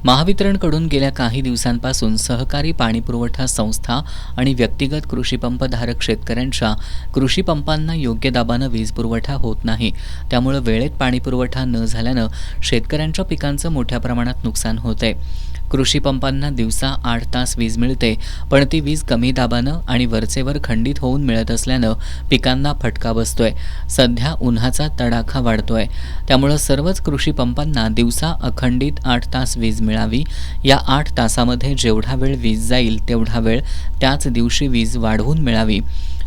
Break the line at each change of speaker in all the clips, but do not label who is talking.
महावितरणकडून गेल्या काही दिवसांपासून सहकारी पाणीपुरवठा संस्था आणि व्यक्तिगत कृषीपंपधारक शेतकऱ्यांच्या कृषीपंपांना योग्य दाबानं वीज पुरवठा होत नाही. त्यामुळे वेळेत पाणीपुरवठा न झाल्यानं शेतकऱ्यांच्या पिकांचं मोठ्या प्रमाणात नुकसान होतंय. कृषीपंपांना दिवसा 8 तास वीज मिळते, पण ती वीज कमी दाबानं आणि वरचेवर खंडित होऊन मिळत असल्यानं पिकांना फटका बसतोय. सध्या उन्हाचा तडाखा वाढतोय, त्यामुळं सर्वच कृषीपंपांना दिवसा अखंडित 8 तास वीज मिळावी. या 8 तासामध्ये जेवढा वेळ वीज जाईल तेवढा वेळ त्याच दिवशी वीज वाढवून मिळावी.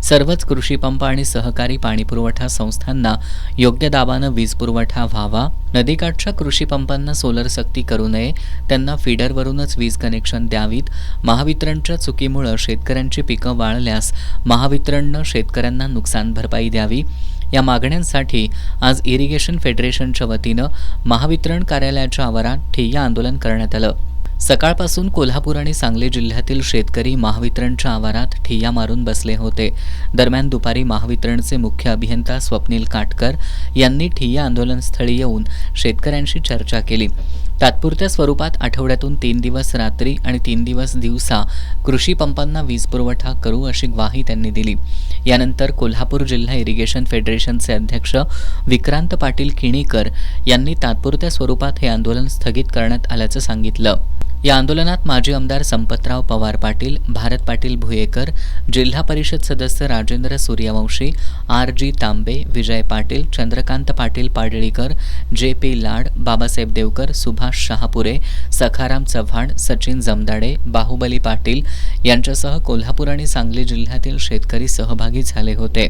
सर्वच कृषीपंप आणि सहकारी पाणीपुरवठा संस्थांना योग्य दाबानं वीज पुरवठा व्हावा. नदीकाठच्या कृषीपंपांना सोलर सक्ती करू नये, त्यांना फीडरवरूनच वीज कनेक्शन द्यावीत. महावितरणच्या चुकीमुळे शेतकऱ्यांची पिकं वाळल्यास महावितरणनं शेतकऱ्यांना नुकसान भरपाई द्यावी. या मागण्यांसाठी आज इरिगेशन फेडरेशनच्या वतीनं महावितरण कार्यालयाच्या आवारात ठिय्या आंदोलन करण्यात आलं. सकाळपासून कोल्हापूर आणि सांगली जिल्ह्यातील शेतकरी महावितरणच्या आवारात ठिय्या मारून बसले होते. दरम्यान दुपारी महावितरणचे मुख्य अभियंता स्वप्नील काटकर यांनी ठिय्या आंदोलनस्थळी येऊन शेतकऱ्यांशी चर्चा केली. तात्पुरत्या स्वरूपात आठवड्यातून 3 दिवस रात्री आणि 3 दिवस दिवसा कृषी पंपांना वीज पुरवठा करू अशी ग्वाही त्यांनी दिली. यानंतर कोल्हापूर जिल्हा इरिगेशन फेडरेशनचे अध्यक्ष विक्रांत पाटील किणीकर यांनी तात्पुरत्या स्वरूपात हे आंदोलन स्थगित करण्यात आल्याचं सांगितलं. या आंदोलनात माजी आमदार संपतराव पवार पाटील, भारत पाटील भुयेकर, जिल्हा परिषद सदस्य राजेंद्र सूर्यवंशी, RG तांबे, विजय पाटील, चंद्रकांत पाटील पाडळीकर, JP लाड, बाबासाहेब देवकर, सुभाष शहापुरे, सखाराम चव्हाण, सचिन जमदाडे, बाहुबली पाटील यांच्यासह कोल्हापूर आणि सांगली जिल्ह्यातील शेतकरी सहभागी झाले होते.